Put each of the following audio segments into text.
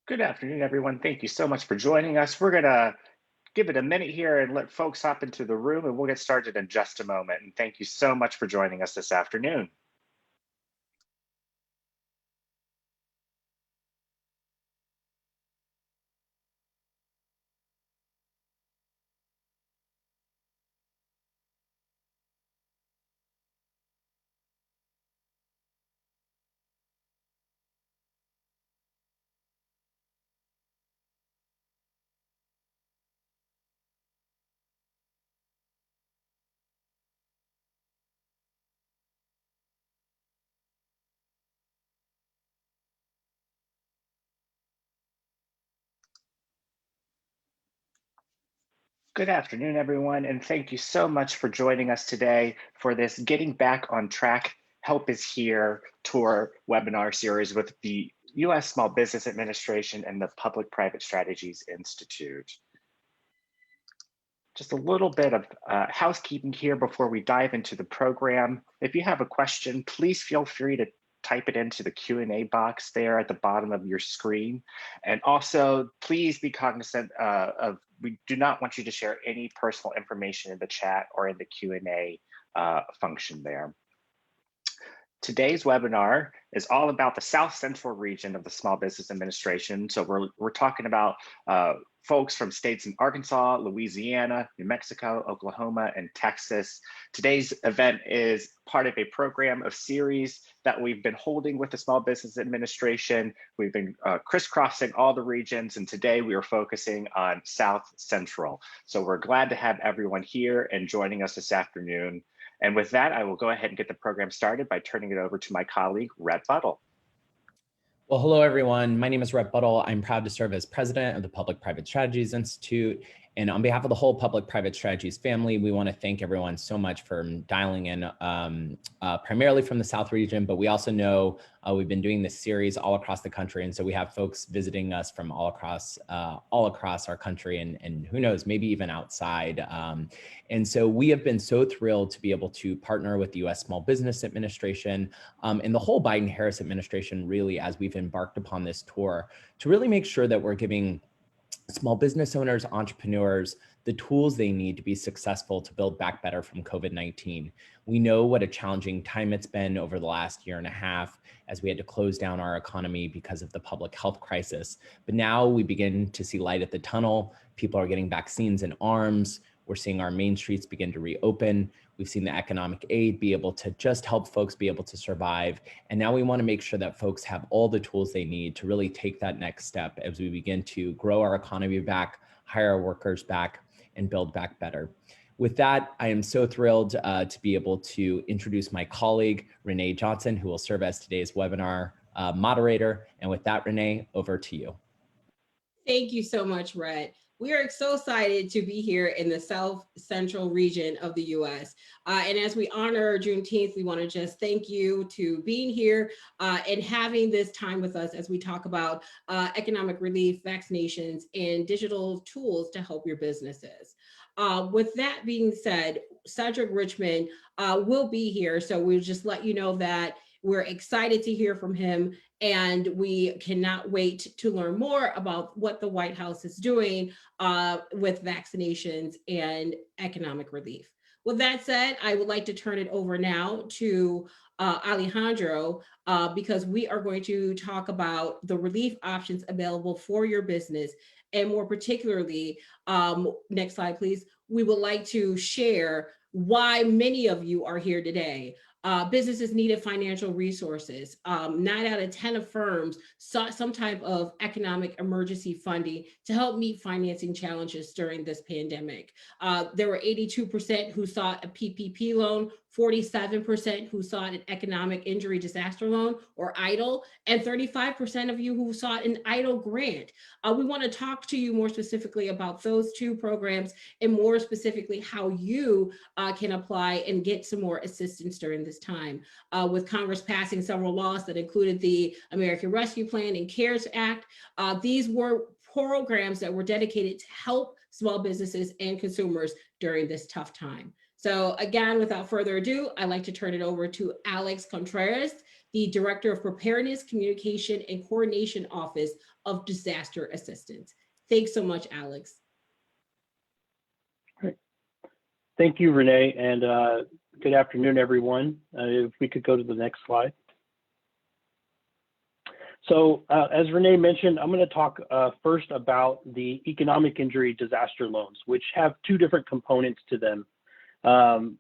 Good afternoon, everyone. Thank you so much for joining us. We're going to give it a minute here and let folks hop into the room, and we'll get started in just a moment. And thank you so much for joining us this afternoon. Good afternoon, everyone, and thank you so much for joining us today for this Getting Back on Track Help is Here tour webinar series with the U.S. Small Business Administration and the Public-Private Strategies Institute. Just a little bit of housekeeping here before we dive into the program. If you have a question, please feel free to type it into the Q&A box there at the bottom of your screen. And also, please be cognizant we do not want you to share any personal information in the chat or in the Q&A function there. Today's webinar is all about the South Central region of the Small Business Administration. So we're talking about folks from states in Arkansas, Louisiana, New Mexico, Oklahoma, and Texas. Today's event is part of a program of series that we've been holding with the Small Business Administration. We've been crisscrossing all the regions, and today we are focusing on South Central. So we're glad to have everyone here and joining us this afternoon. And with that, I will go ahead and get the program started by turning it over to my colleague, Rhett Buttle. Well, hello, everyone. My name is Rhett Buttle. I'm proud to serve as president of the Public-Private Strategies Institute. And on behalf of the whole Public-Private Strategies family, we want to thank everyone so much for dialing in primarily from the South region, but we also know we've been doing this series all across the country. And so we have folks visiting us from all across our country and who knows, maybe even outside. And so we have been so thrilled to be able to partner with the U.S. Small Business Administration and the whole Biden-Harris administration, really, as we've embarked upon this tour to really make sure that we're giving small business owners, entrepreneurs, the tools they need to be successful to build back better from COVID-19. We know what a challenging time it's been over the last year and a half as we had to close down our economy because of the public health crisis. But now we begin to see light at the tunnel. People are getting vaccines in arms. We're seeing our main streets begin to reopen. We've seen the economic aid be able to just help folks be able to survive. And now we want to make sure that folks have all the tools they need to really take that next step as we begin to grow our economy back, hire our workers back, and build back better. With that, I am so thrilled to be able to introduce my colleague, Renee Johnson, who will serve as today's webinar moderator. And with that, Renee, over to you. Thank you so much, Rhett. We are so excited to be here in the South Central region of the U.S. And as we honor Juneteenth, we want to just thank you to being here and having this time with us as we talk about economic relief, vaccinations, and digital tools to help your businesses. With that being said, Cedric Richmond will be here. So we'll just let you know that we're excited to hear from him, and we cannot wait to learn more about what the White House is doing with vaccinations and economic relief. With that said, I would like to turn it over now to Alejandro, because we are going to talk about the relief options available for your business. And more particularly, next slide, please. We would like to share why many of you are here today. Businesses needed financial resources. 9 out of 10 of firms sought some type of economic emergency funding to help meet financing challenges during this pandemic. There were 82% who sought a PPP loan, 47% who sought an economic injury disaster loan or EIDL, and 35% of you who sought an EIDL grant. We want to talk to you more specifically about those two programs and more specifically how you can apply and get some more assistance during this time. With Congress passing several laws that included the American Rescue Plan and CARES Act, these were programs that were dedicated to help small businesses and consumers during this tough time. So again, without further ado, I'd like to turn it over to Alex Contreras, the Director of Preparedness, Communication, and Coordination Office of disaster assistance. Thanks so much, Alex. Great. Thank you, Renee, and good afternoon, everyone. If we could go to the next slide. So as Renee mentioned, I'm going to talk first about the economic injury disaster loans, which have two different components to them.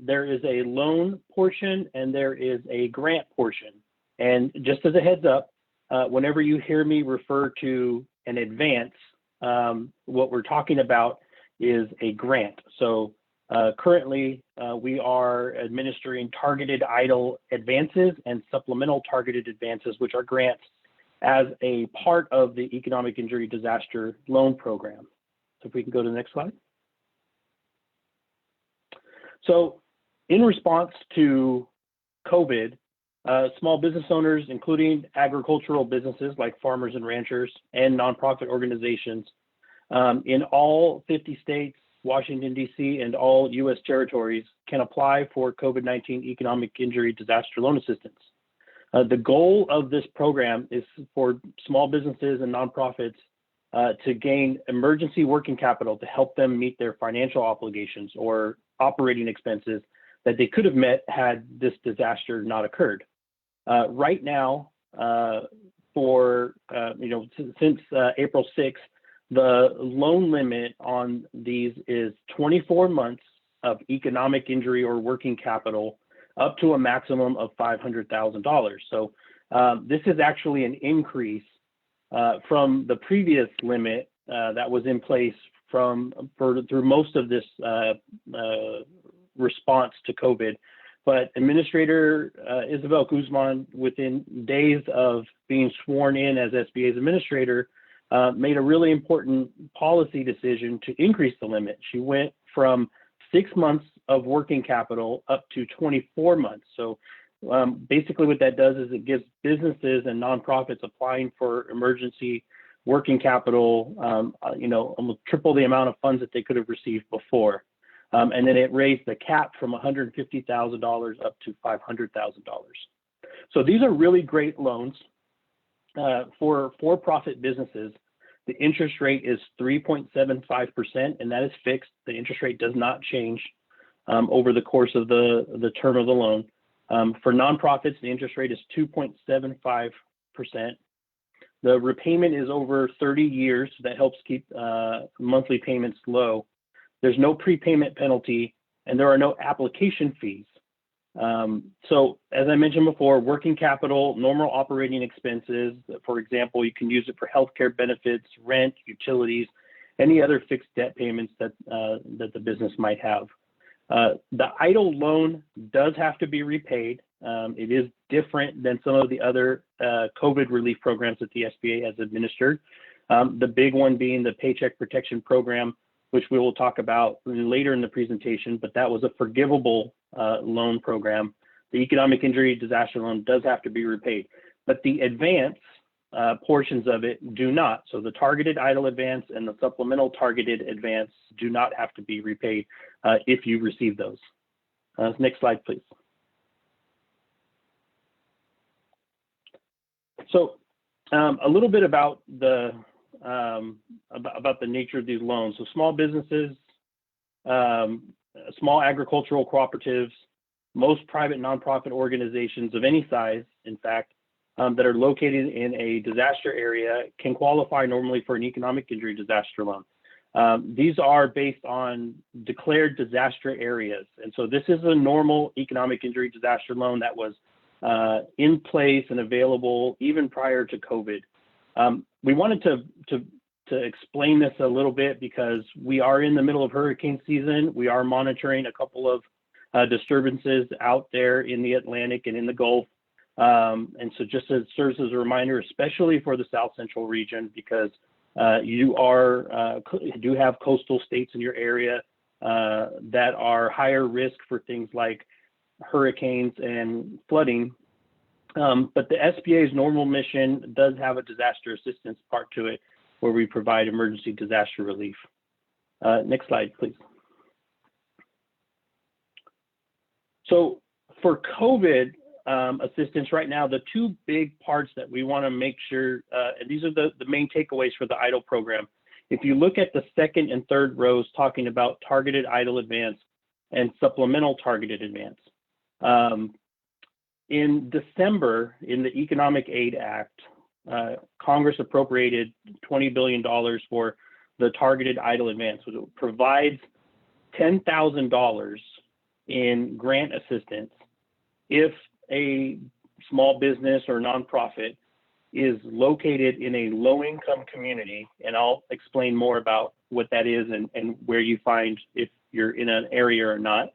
There is a loan portion and there is a grant portion. And just as a heads up, whenever you hear me refer to an advance, what we're talking about is a grant. So currently, we are administering targeted idle advances and supplemental targeted advances, which are grants, as a part of the economic injury disaster loan program. So if we can go to the next slide. So in response to COVID, small business owners, including agricultural businesses like farmers and ranchers and nonprofit organizations in all 50 states, Washington, D.C., and all U.S. territories can apply for COVID-19 economic injury disaster loan assistance. The goal of this program is for small businesses and nonprofits to gain emergency working capital to help them meet their financial obligations or operating expenses that they could have met had this disaster not occurred. Right now, since April 6th, the loan limit on these is 24 months of economic injury or working capital, up to a maximum of $500,000. So this is actually an increase from the previous limit that was in place through most of this response to COVID. But Administrator Isabel Guzman, within days of being sworn in as SBA's administrator, made a really important policy decision to increase the limit. She went from 6 months of working capital up to 24 months. So basically what that does is it gives businesses and nonprofits applying for emergency working capital, almost triple the amount of funds that they could have received before. And then it raised the cap from $150,000 up to $500,000. So these are really great loans for-profit businesses. The interest rate is 3.75%, and that is fixed. The interest rate does not change over the course of the term of the loan. For nonprofits, the interest rate is 2.75%. The repayment is over 30 years. So that helps keep monthly payments low. There's no prepayment penalty, and there are no application fees. So as I mentioned before, working capital, normal operating expenses, for example, you can use it for healthcare benefits, rent, utilities, any other fixed debt payments that the business might have. The idle loan does have to be repaid. It is different than some of the other COVID relief programs that the SBA has administered. The big one being the Paycheck Protection Program, which we will talk about later in the presentation, but that was a forgivable loan program. The economic injury disaster loan does have to be repaid, but the advance portions of it do not. So the targeted idle advance and the supplemental targeted advance do not have to be repaid if you receive those. Next slide, please. So a little bit about the nature of these loans. So small businesses, small agricultural cooperatives, most private nonprofit organizations of any size, in fact, that are located in a disaster area can qualify normally for an economic injury disaster loan. These are based on declared disaster areas. And so this is a normal economic injury disaster loan that was in place and available even prior to COVID. We wanted to explain this a little bit because we are in the middle of hurricane season. We are monitoring a couple of disturbances out there in the Atlantic and in the Gulf. And so just as serves as a reminder, especially for the South Central region, because you do have coastal states in your area that are higher risk for things like hurricanes and flooding. But the SBA's normal mission does have a disaster assistance part to it, where we provide emergency disaster relief. Next slide, please. So for COVID, assistance right now, the two big parts that we want to make sure, and these are the main takeaways for the EIDL program. If you look at the second and third rows talking about targeted EIDL advance and supplemental targeted advance. In December, in the Economic Aid Act, Congress appropriated $20 billion for the targeted EIDL advance, which provides $10,000 in grant assistance if a small business or nonprofit is located in a low-income community, and I'll explain more about what that is and where you find if you're in an area or not.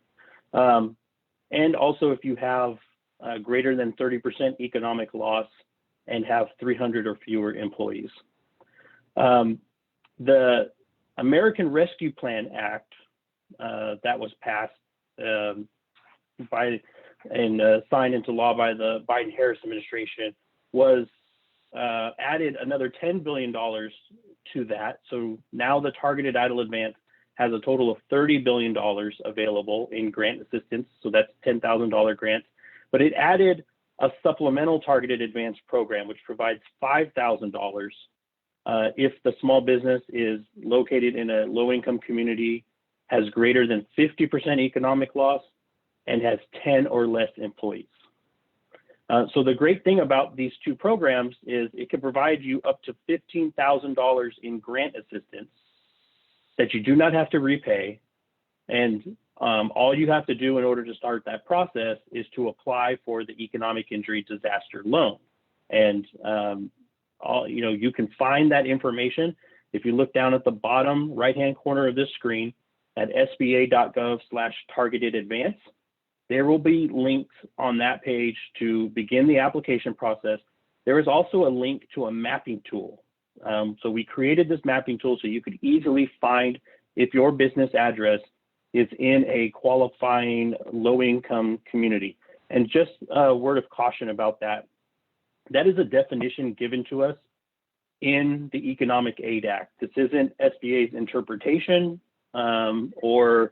And also if you have greater than 30% economic loss and have 300 or fewer employees. The American Rescue Plan Act that was passed by and signed into law by the Biden-Harris administration was added another $10 billion to that. So now the targeted EIDL advance has a total of $30 billion available in grant assistance. So that's $10,000 grants, but it added a supplemental targeted advance program, which provides $5,000 if the small business is located in a low-income community, has greater than 50% economic loss, and has 10 or less employees. So the great thing about these two programs is it can provide you up to $15,000 in grant assistance that you do not have to repay. And all you have to do in order to start that process is to apply for the economic injury disaster loan. And you can find that information if you look down at the bottom right-hand corner of this screen at sba.gov/targeted advance. There will be links on that page to begin the application process. There is also a link to a mapping tool. So we created this mapping tool so you could easily find if your business address is in a qualifying low-income community. And just a word of caution about that. That is a definition given to us in the Economic Aid Act. This isn't SBA's interpretation or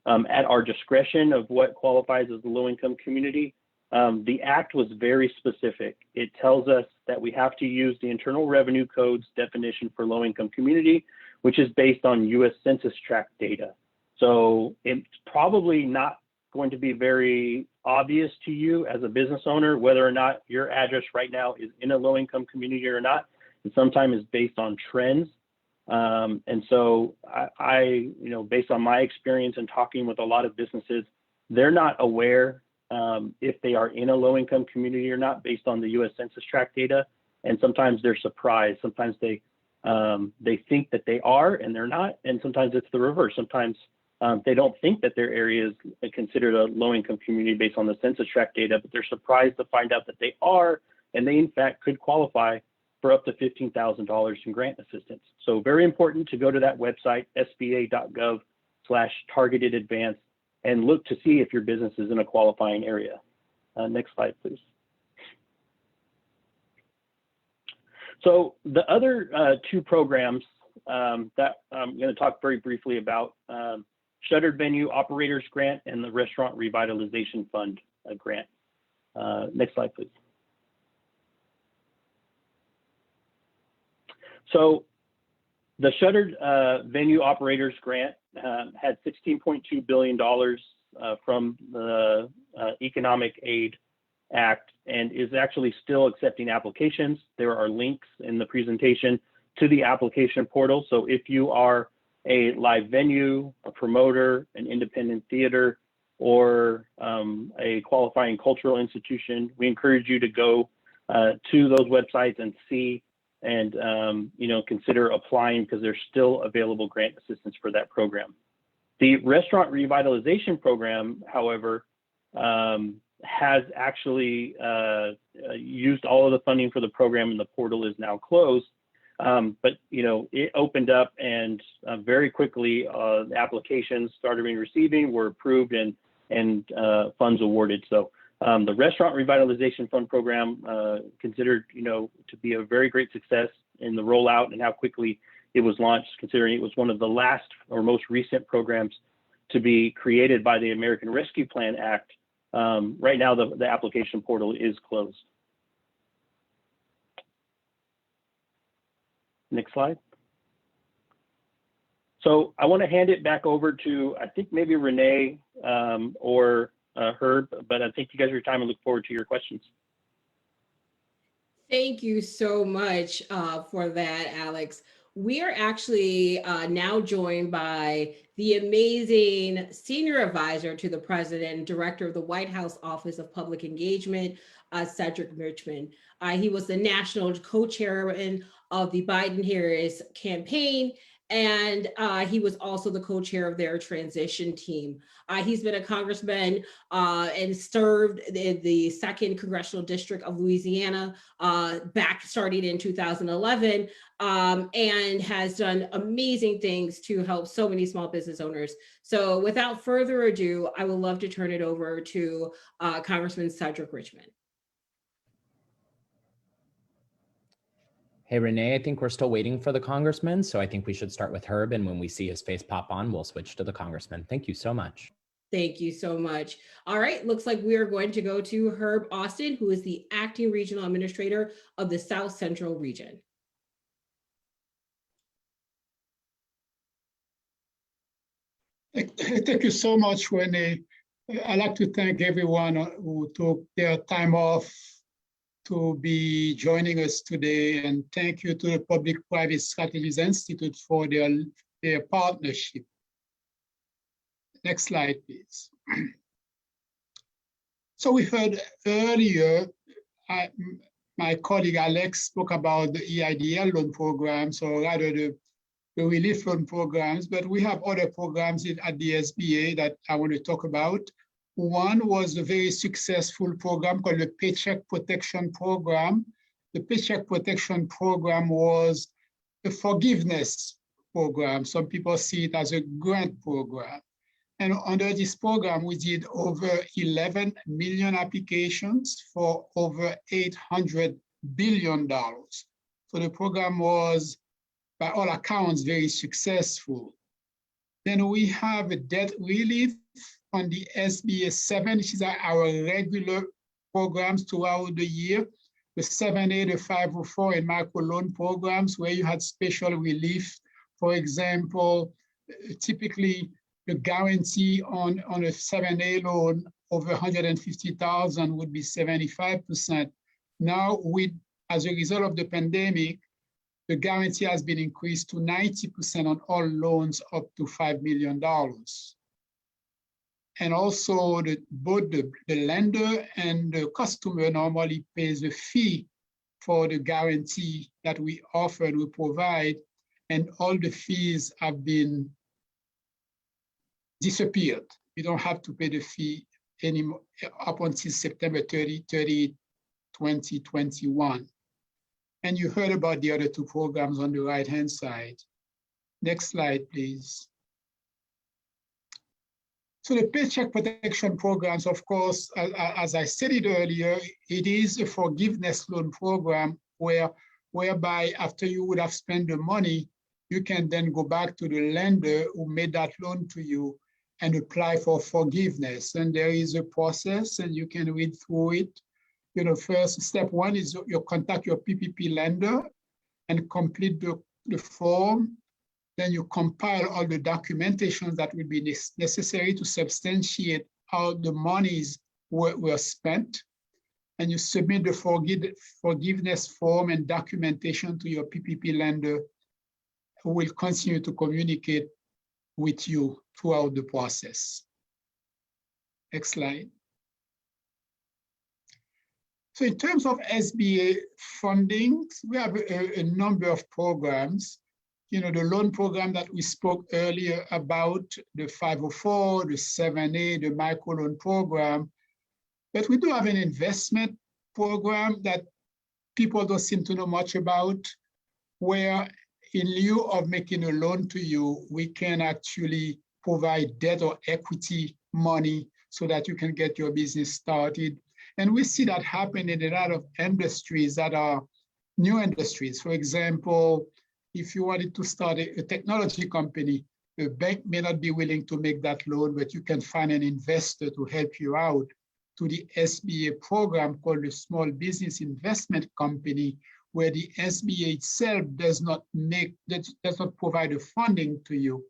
at our discretion of what qualifies as a low-income community. The act was very specific. It tells us that we have to use the Internal Revenue Code's definition for low-income community, which is based on US Census Tract data. So it's probably not going to be very obvious to you as a business owner whether or not your address right now is in a low-income community or not. And sometimes it's based on trends. And so I, based on my experience and talking with a lot of businesses, they're not aware if they are in a low-income community or not based on the US Census Tract data. And sometimes they're surprised. Sometimes they think that they are and they're not. And sometimes it's the reverse. Sometimes they don't think that their area is considered a low-income community based on the Census Tract data, but they're surprised to find out that they are, and they in fact could qualify for up to $15,000 in grant assistance. So very important to go to that website, sba.gov/targeted advance, and look to see if your business is in a qualifying area. Next slide, please. So the other two programs that I'm going to talk very briefly about, Shuttered Venue Operators Grant and the Restaurant Revitalization Fund grant. Next slide, please. So the Shuttered Venue Operators Grant had $16.2 billion from the Economic Aid Act and is actually still accepting applications. There are links in the presentation to the application portal. So if you are a live venue, a promoter, an independent theater, or a qualifying cultural institution, we encourage you to go to those websites and see and consider applying because there's still available grant assistance for that program. The Restaurant Revitalization Program, however, has actually used all of the funding for the program and the portal is now closed. But it opened up and very quickly the applications started being receiving, were approved and funds awarded. So the Restaurant Revitalization Fund program considered to be a very great success in the rollout and how quickly it was launched, considering it was one of the last or most recent programs to be created by the American Rescue Plan Act Right now, the application portal is closed. Next slide. So I want to hand it back over to, I think maybe Renee or Herb, but I thank you guys for your time and look forward to your questions. Thank you so much for that, Alex. We are actually now joined by the amazing senior advisor to the president and director of the White House Office of Public Engagement, Cedric Richmond. He was the national co-chairman of the Biden-Harris campaign, and he was also the co-chair of their transition team. He's been a congressman and served in the 2nd Congressional District of Louisiana starting in 2011, and has done amazing things to help so many small business owners. So without further ado, I would love to turn it over to Congressman Cedric Richmond. Hey, Renee, I think we're still waiting for the congressman, so I think we should start with Herb, and when we see his face pop on, we'll switch to the congressman. Thank you so much. Thank you so much. All right, looks like we are going to go to Herb Austin, who is the Acting Regional Administrator of the South Central Region. Thank you so much, Renee. I'd like to thank everyone who took their time off to be joining us today, and thank you to the Public-Private Strategies Institute for their partnership. Next slide, please. So we heard earlier, my colleague Alex spoke about the EIDL loan programs, or rather the relief loan programs, but we have other programs at the SBA that I want to talk about. One was a very successful program called the Paycheck Protection Program. The Paycheck Protection Program was a forgiveness program. Some people see it as a grant program. And under this program, we did over 11 million applications for over $800 billion. So the program was, by all accounts, very successful. Then we have a debt relief on the SBA 7, which is our regular programs throughout the year. The 7A, the 504, and micro loan programs where you had special relief. For example, typically the guarantee on a 7A loan over $150,000 would be 75%. Now, as a result of the pandemic, the guarantee has been increased to 90% on all loans up to $5 million. And also, both the lender and the customer normally pays a fee for the guarantee that we offer and we provide, and all the fees have been disappeared. You don't have to pay the fee anymore up until September 30, 2021. And you heard about the other two programs on the right-hand side. Next slide, please. So the Paycheck Protection Programs, of course, as I said it earlier, it is a forgiveness loan program whereby after you would have spent the money, you can then go back to the lender who made that loan to you and apply for forgiveness. And there is a process, and you can read through it. You know, first step one is you contact your PPP lender and complete the form. Then you compile all the documentation that will be necessary to substantiate how the monies were spent. And you submit the forgiveness form and documentation to your PPP lender, who will continue to communicate with you throughout the process. Next slide. So in terms of SBA funding, we have a number of programs. You know, the loan program that we spoke earlier about, the 504, the 7A, the micro loan program. But we do have an investment program that people don't seem to know much about, where in lieu of making a loan to you, we can actually provide debt or equity money so that you can get your business started. And we see that happen in a lot of industries that are new industries. For example, if you wanted to start a technology company, the bank may not be willing to make that loan, but you can find an investor to help you out. to the SBA program called the Small Business Investment Company, where the SBA itself does not provide the funding to you,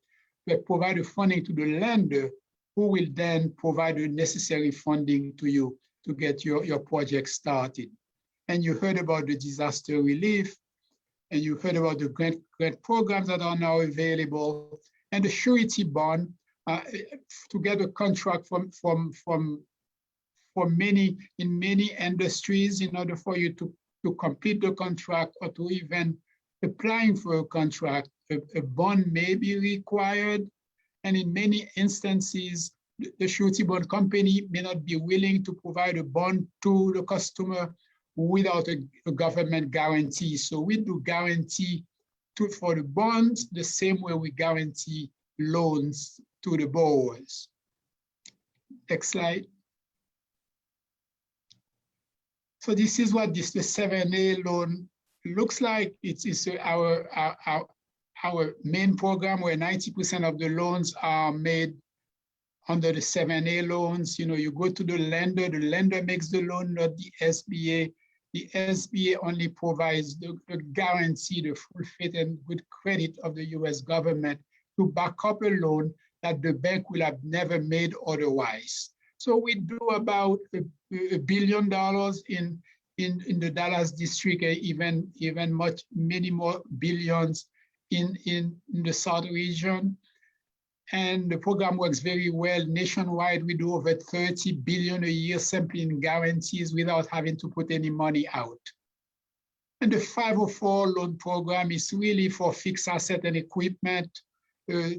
but provide the funding to the lender, who will then provide the necessary funding to you to get your project started. And you heard about the disaster relief, and you heard about the grant programs that are now available, and the surety bond to get a contract in many industries. In order for you to complete the contract or to even applying for a contract, a bond may be required. And in many instances, the surety bond company may not be willing to provide a bond to the customer without a government guarantee. So we do guarantee for the bonds the same way we guarantee loans to the borrowers. Next slide. So this is what the 7A loan looks like. It's our main program, where 90% of the loans are made under the 7A loans. You know, you go to the lender makes the loan, not the SBA. The SBA only provides the guarantee, the full faith and good credit of the US government to back up a loan that the bank will have never made otherwise. So we do about $1 billion in the Dallas district, even many more billions in the South region. And the program works very well nationwide. We do over 30 billion a year simply in guarantees without having to put any money out. And the 504 loan program is really for fixed asset and equipment. What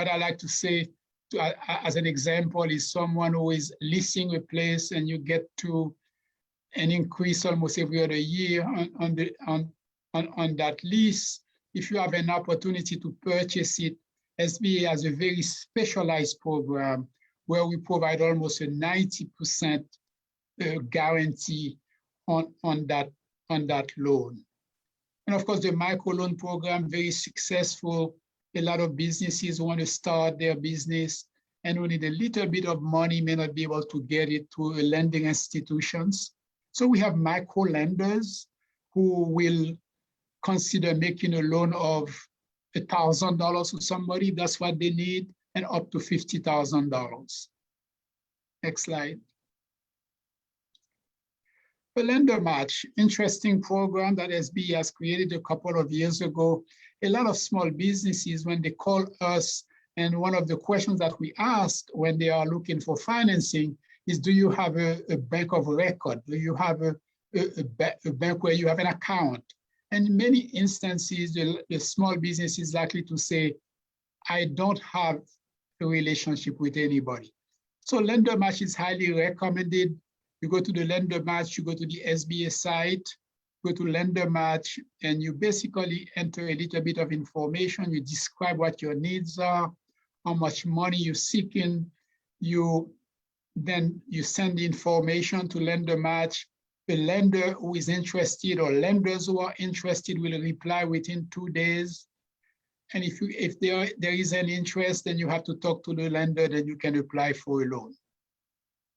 I like to say as an example is someone who is leasing a place, and you get to an increase almost every other year on that lease. If you have an opportunity to purchase it, SBA has a very specialized program where we provide almost a 90% guarantee on that loan. And of course, the microloan program, very successful. A lot of businesses want to start their business and who need a little bit of money may not be able to get it to lending institutions. So we have micro lenders who will consider making a loan of $1,000 to somebody. That's what they need, and up to $50,000. Next slide. The lender match, interesting program that SBA has created a couple of years ago. A lot of small businesses, when they call us, and one of the questions that we ask when they are looking for financing is, do you have a bank of record? Do you have a bank where you have an account? And in many instances, the small business is likely to say, I don't have a relationship with anybody. So lender match is highly recommended. You go to the lender match, you go to the SBA site, go to lender match, and you basically enter a little bit of information. You describe what your needs are, how much money you're seeking. Then you send the information to lender match. The lender who is interested or lenders who are interested will reply within 2 days. And if there is an interest, then you have to talk to the lender, then you can apply for a loan.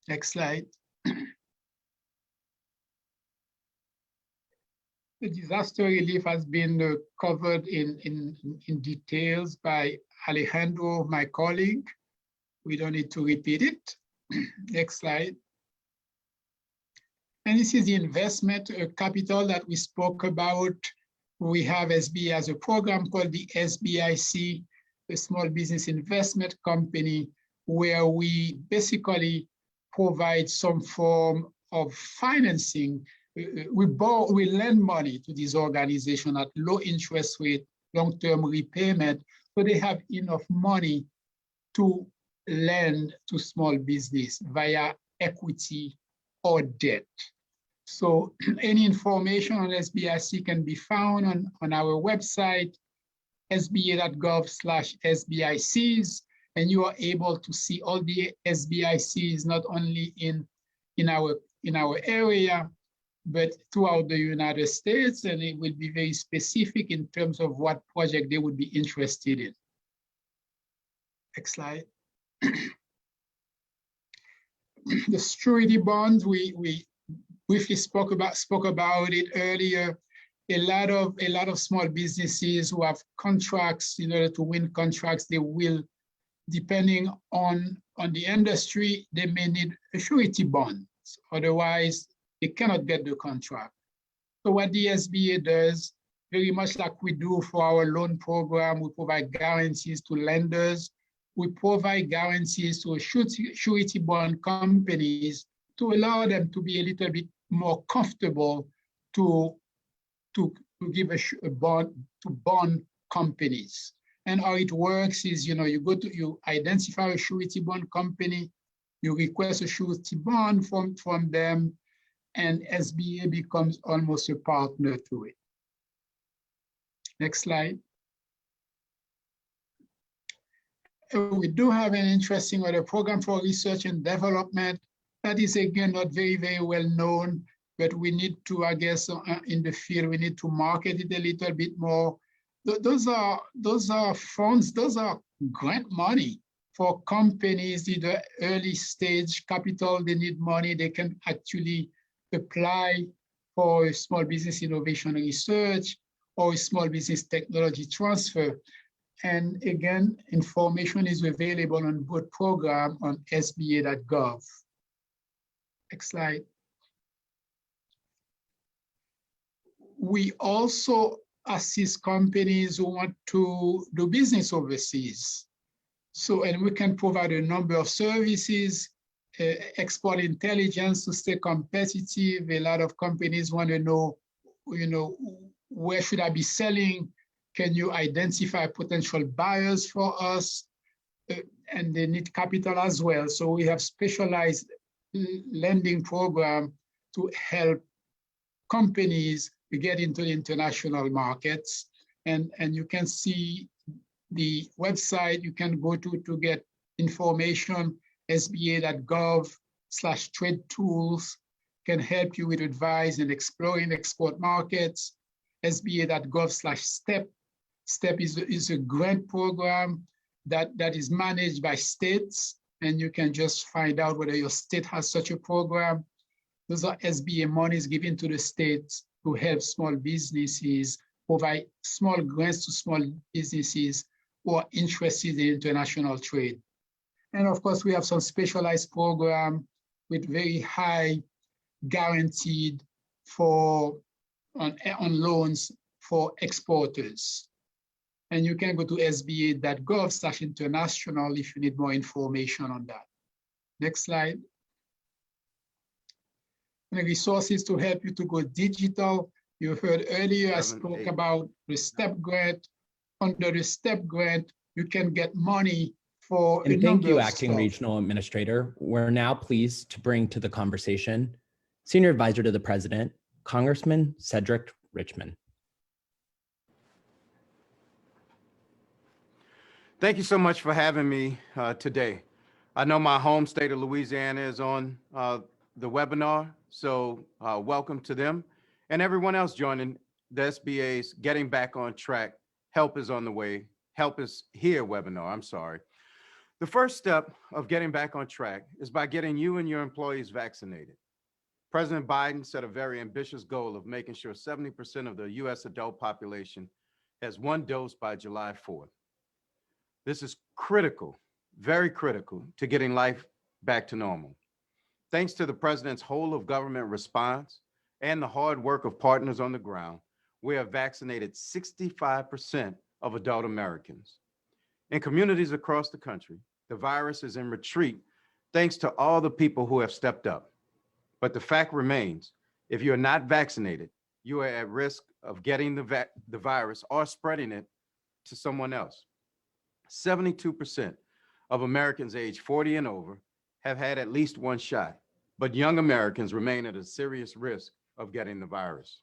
Next slide. The disaster relief has been covered in details by Alejandro, my colleague. We don't need to repeat it. Next slide. And this is the investment capital that we spoke about. We have SBA as a program called the SBIC, the Small Business Investment Company, where we basically provide some form of financing. We lend money to these organizations at low interest rate, long-term repayment, so they have enough money to lend to small business via equity or debt. So any information on SBIC can be found on our website, sba.gov/SBICs, and you are able to see all the SBICs, not only in our area, but throughout the United States, and it will be very specific in terms of what project they would be interested in. Next slide. the surety bonds, we briefly spoke about it earlier. A lot of small businesses who have contracts, in order to win contracts, they will, depending on the industry, they may need a surety bond. Otherwise, they cannot get the contract. So what the SBA does, very much like we do for our loan program, we provide guarantees to lenders. We provide guarantees to surety bond companies to allow them to be a little bit more comfortable to give a bond to bond companies. And how it works is, you identify a surety bond company, you request a surety bond from them, and SBA becomes almost a partner to it. Next slide. We do have an interesting other program for research and development. That is, again, not very, very well known, but we need to, I guess, in the field, we need to market it a little bit more. Those are funds, those are grant money for companies, either early stage capital, they need money, they can actually apply for a small business innovation research or a small business technology transfer. And again, information is available on both program on sba.gov. Next slide. We also assist companies who want to do business overseas. So, and we can provide a number of services, export intelligence to stay competitive. A lot of companies want to know, where should I be selling? Can you identify potential buyers for us? And they need capital as well. So we have specialized lending program to help companies to get into the international markets. And you can see the website you can go to get information. sba.gov/trade tools can help you with advice and exploring export markets. sba.gov/step. STEP is a grant program that is managed by states, and you can just find out whether your state has such a program. Those are SBA monies given to the states to help small businesses, provide small grants to small businesses who are interested in international trade. And of course, we have some specialized program with very high guaranteed on loans for exporters. And you can go to sba.gov/international if you need more information on that. Next slide. And the resources to help you to go digital. You heard earlier, I spoke about the STEP grant. Under the STEP grant, you can get money for and thank you, Acting Regional Administrator. We're now pleased to bring to the conversation Senior Advisor to the President, Congressman Cedric Richmond. Thank you so much for having me today. I know my home state of Louisiana is on the webinar, so welcome to them. And everyone else joining the SBA's Getting Back on Track, Help is on the Way, Help is Here webinar, I'm sorry. The first step of getting back on track is by getting you and your employees vaccinated. President Biden set a very ambitious goal of making sure 70% of the US adult population has one dose by July 4th. This is critical, very critical to getting life back to normal. Thanks to the president's whole of government response and the hard work of partners on the ground, we have vaccinated 65% of adult Americans. In communities across the country, the virus is in retreat thanks to all the people who have stepped up. But the fact remains, if you're not vaccinated, you are at risk of getting the virus or spreading it to someone else. 72% of Americans aged 40 and over have had at least one shot, but young Americans remain at a serious risk of getting the virus.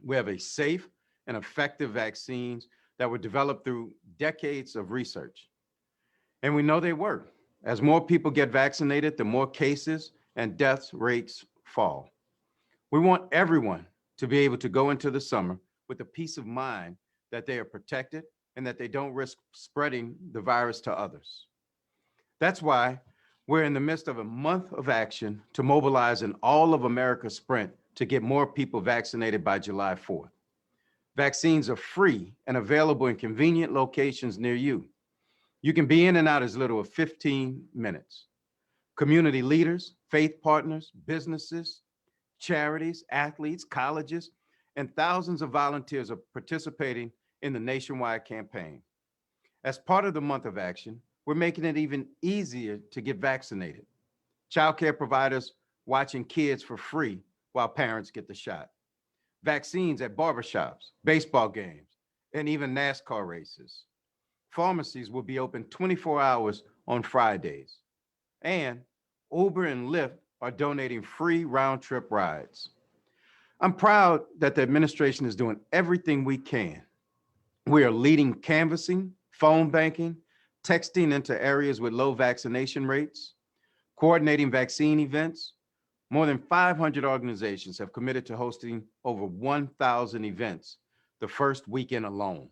We have a safe and effective vaccines that were developed through decades of research. And we know they work. As more people get vaccinated, the more cases and death rates fall. We want everyone to be able to go into the summer with the peace of mind that they are protected and that they don't risk spreading the virus to others. That's why We're in the midst of a month of action to mobilize an all of America sprint to get more people vaccinated by July 4th. Vaccines are free and available in convenient locations near you. You can be in and out as little as 15 minutes. Community leaders, faith partners, businesses, charities, athletes, colleges, and thousands of volunteers are participating in the nationwide campaign. As part of the month of action, we're making it even easier to get vaccinated. Childcare providers watching kids for free while parents get the shot. Vaccines at barbershops, baseball games, and even NASCAR races. Pharmacies will be open 24 hours on Fridays. And Uber and Lyft are donating free round-trip rides. I'm proud that the administration is doing everything we can. We are leading canvassing, phone banking, texting into areas with low vaccination rates, coordinating vaccine events. More than 500 organizations have committed to hosting over 1,000 events the first weekend alone,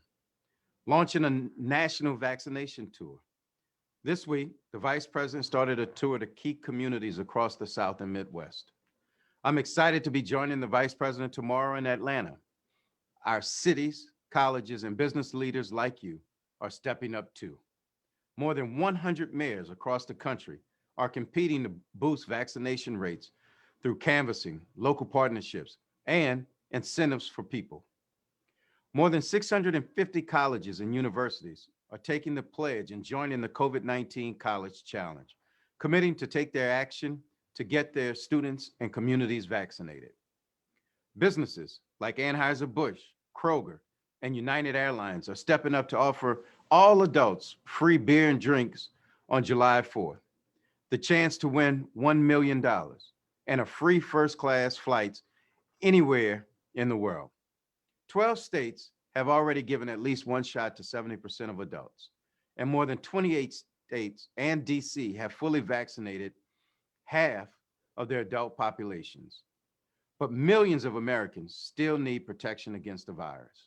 launching a national vaccination tour. This week, the Vice President started a tour to key communities across the South and Midwest. I'm excited to be joining the Vice President tomorrow in Atlanta. Our cities, colleges, and business leaders like you are stepping up too. More than 100 mayors across the country are competing to boost vaccination rates through canvassing, local partnerships, and incentives for people. More than 650 colleges and universities are taking the pledge and joining the COVID-19 College Challenge, committing to take their action to get their students and communities vaccinated. Businesses like Anheuser-Busch, Kroger, and United Airlines are stepping up to offer all adults free beer and drinks on July 4th, the chance to win $1 million and a free first-class flights anywhere in the world. 12 states have already given at least one shot to 70% of adults, and more than 28 states and DC have fully vaccinated half of their adult populations. But millions of Americans still need protection against the virus.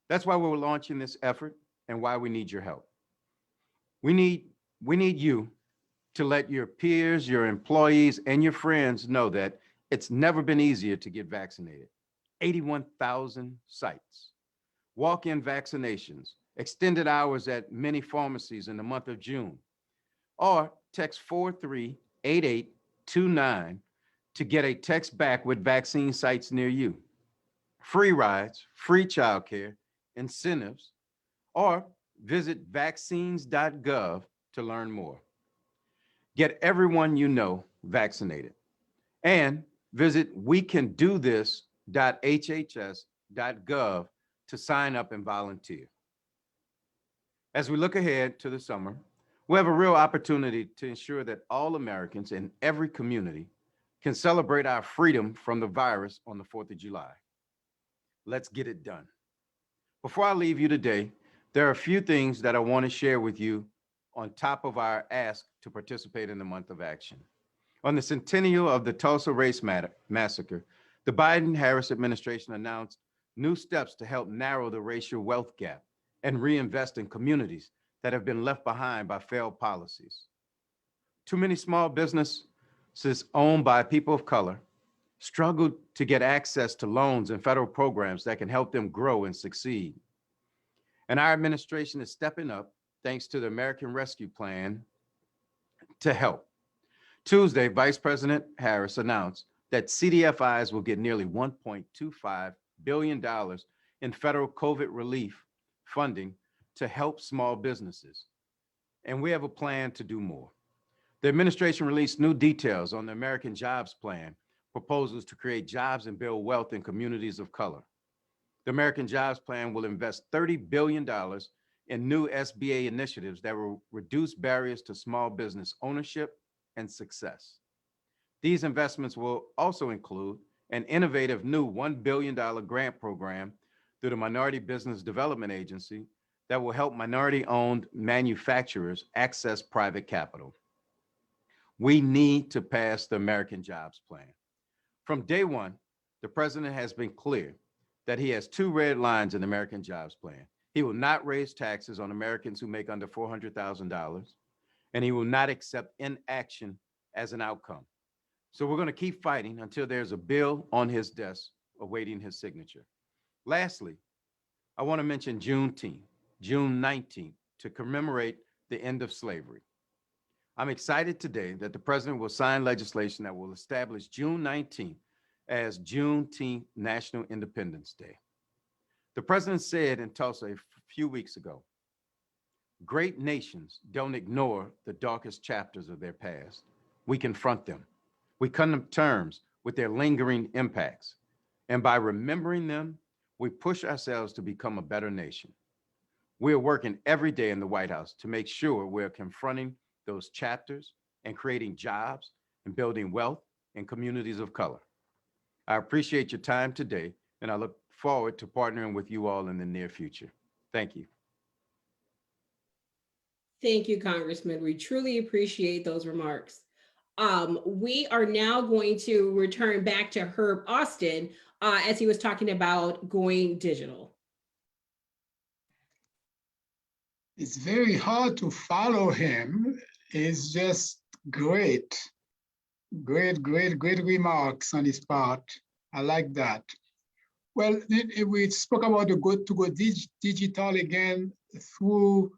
That's why we're launching this effort and why we need your help. We need you to let your peers, your employees, and your friends know that it's never been easier to get vaccinated. 81,000 sites, walk-in vaccinations, extended hours at many pharmacies in the month of June, or text 438829 to get a text back with vaccine sites near you. Free rides, free childcare, incentives, or visit vaccines.gov to learn more. Get everyone you know vaccinated, and visit wecandothis.hhs.gov to sign up and volunteer. As we look ahead to the summer, we have a real opportunity to ensure that all Americans in every community can celebrate our freedom from the virus on the 4th of July. Let's get it done. Before I leave you today, there are a few things that I want to share with you on top of our ask to participate in the month of action. On the centennial of the Tulsa Race Massacre, the Biden-Harris administration announced new steps to help narrow the racial wealth gap and reinvest in communities that have been left behind by failed policies. Too many small businesses owned by people of color struggled to get access to loans and federal programs that can help them grow and succeed. And our administration is stepping up, thanks to the American Rescue Plan, to help. Tuesday, Vice President Harris announced that CDFIs will get nearly $1.25 billion in federal COVID relief funding to help small businesses. And we have a plan to do more. The administration released new details on the American Jobs Plan, proposals to create jobs and build wealth in communities of color. The American Jobs Plan will invest $30 billion in new SBA initiatives that will reduce barriers to small business ownership and success. These investments will also include an innovative new $1 billion grant program through the Minority Business Development Agency that will help minority-owned manufacturers access private capital. We need to pass the American Jobs Plan. From day one, the president has been clear that he has two red lines in the American Jobs Plan. He will not raise taxes on Americans who make under $400,000, and he will not accept inaction as an outcome. So we're going to keep fighting until there's a bill on his desk awaiting his signature. Lastly, I want to mention Juneteenth, June 19th, to commemorate the end of slavery. I'm excited today that the president will sign legislation that will establish June 19th as Juneteenth National Independence Day. The president said in Tulsa a few weeks ago, great nations don't ignore the darkest chapters of their past. We confront them. We come to terms with their lingering impacts. And by remembering them, we push ourselves to become a better nation. We are working every day in the White House to make sure we're confronting those chapters and creating jobs and building wealth in communities of color. I appreciate your time today, and I look forward to partnering with you all in the near future. Thank you. Thank you, Congressman. We truly appreciate those remarks. We are now going to return back to Herb Austin as he was talking about going digital. It's very hard to follow him. It's just great. Great remarks on his part. I like that. Well, we spoke about to go digital again through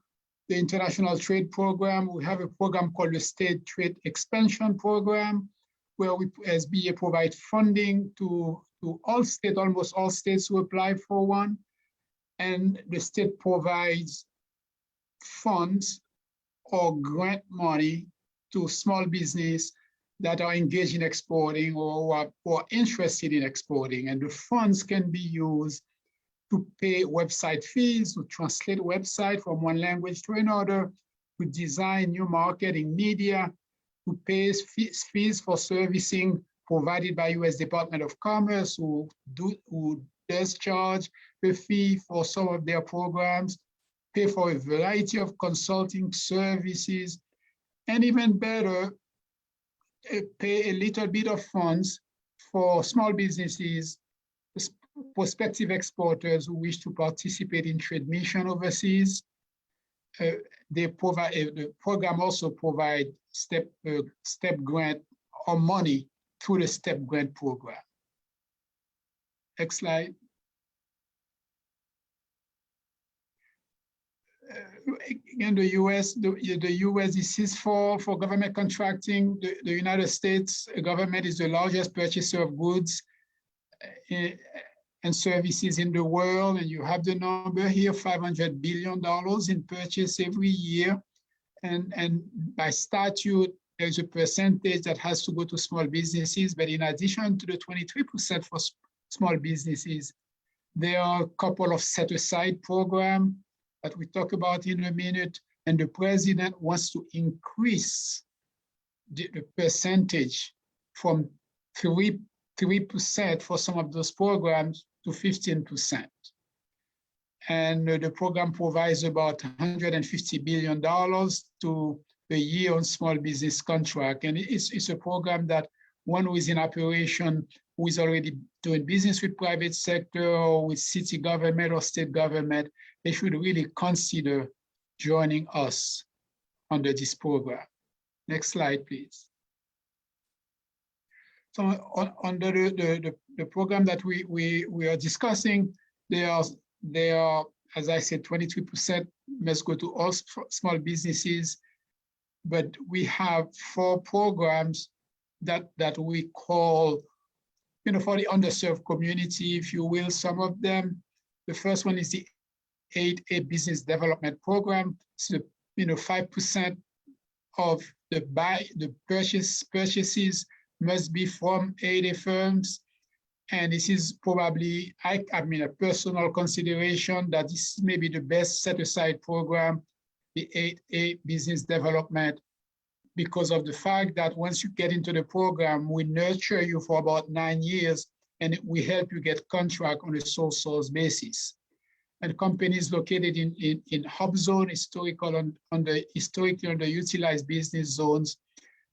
the International Trade Program. We have a program called the State Trade Expansion Program, where we, SBA, provide funding to almost all states who apply for one. And the state provides funds or grant money to small business that are engaged in exporting or are interested in exporting. And the funds can be used to pay website fees, to translate website from one language to another, to design new marketing media, to pay fees for servicing provided by U.S. Department of Commerce, who does charge a fee for some of their programs, pay for a variety of consulting services, and even better, pay a little bit of funds for small businesses, prospective exporters who wish to participate in trade mission overseas. The program also provides step grant or money through the step grant program. Next slide. In the US, this is for government contracting. The United States government is the largest purchaser of goods and services in the world. And you have the number here, $500 billion in purchase every year. And by statute, there's a percentage that has to go to small businesses. But in addition to the 23% for small businesses, there are a couple of set-aside programs that we talk about in a minute, and the president wants to increase the percentage from 3% for some of those programs to 15%. And the program provides about $150 billion to a year on small business contract. And it's a program that one who is in operation, who is already doing business with private sector or with city government or state government, they should really consider joining us under this program. Next slide, please. So under the program that we are discussing, there are, as I said, 23% must go to all small businesses, but we have 4 programs that we call, for the underserved community, if you will, some of them. The first one is the 8A Business Development Program. So, 5% of the purchases must be from 8A firms. And this is probably, a personal consideration that this may be the best set-aside program, the 8A Business Development, because of the fact that once you get into the program, we nurture you for about 9 years, and we help you get contract on a sole source basis. And companies located in hub zone, historically underutilized business zones.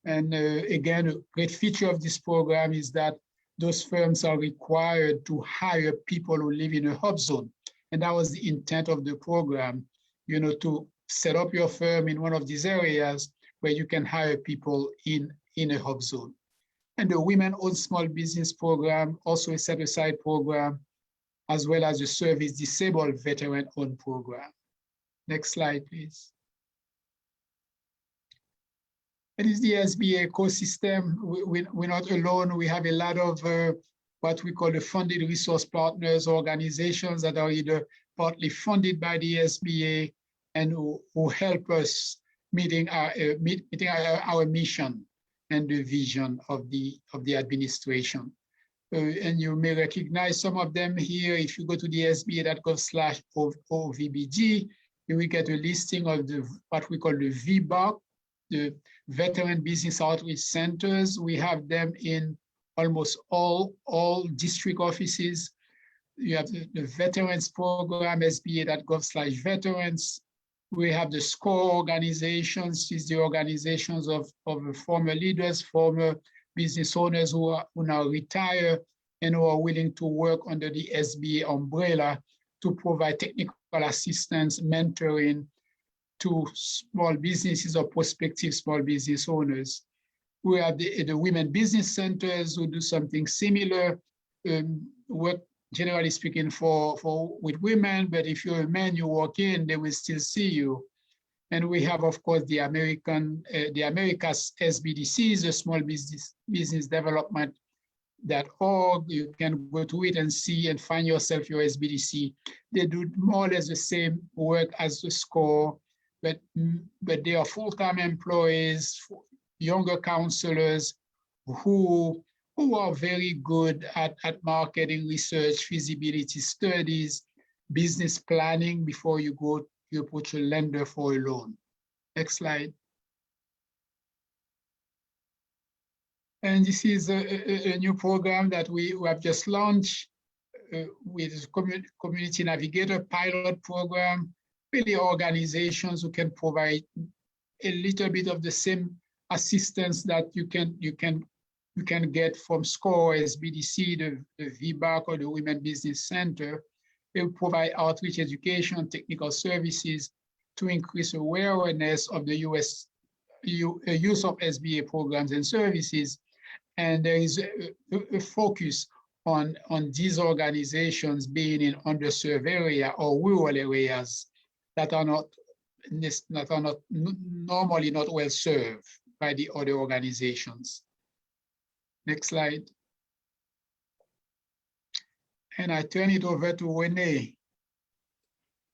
And again, a great feature of this program is that those firms are required to hire people who live in a hub zone. And that was the intent of the program, to set up your firm in one of these areas where you can hire people in a hub zone. And the Women-Owned Small Business Program, also a set-aside program, as well as the Service Disabled Veteran-Owned Program. Next slide, please. It is the SBA ecosystem. We're not alone. We have a lot of what we call the funded resource partners, organizations that are either partly funded by the SBA and who help us meeting our mission and the vision of the administration. And you may recognize some of them here. If you go to the sba.gov/OVBG, you will get a listing of what we call the VBOC, the Veteran Business Outreach Centers. We have them in almost all district offices. You have the Veterans Program, sba.gov/veterans. We have the SCORE organizations. These are the organizations of former leaders, former business owners who now retire and who are willing to work under the SBA umbrella to provide technical assistance, mentoring to small businesses or prospective small business owners. We have the women business centers who do something similar, work generally speaking with women, but if you're a man, you walk in, they will still see you. And we have, of course, the Americas Sbdc, the Small Business Development.org. You can go to it and see and find yourself your SBDC. They do more or less the same work as the SCORE, but they are full-time employees, younger counselors who are very good at marketing research, feasibility studies, business planning before you approach a lender for a loan. Next slide. And this is a new program that we have just launched with Community Navigator pilot program, really organizations who can provide a little bit of the same assistance that you can get from SCORE, SBDC, the VBAC, or the Women Business Center. They will provide outreach, education, technical services to increase awareness of the use of SBA programs and services. And there is a focus on these organizations being in underserved area or rural areas that are normally not well served by the other organizations. Next slide. And I turn it over to Renee.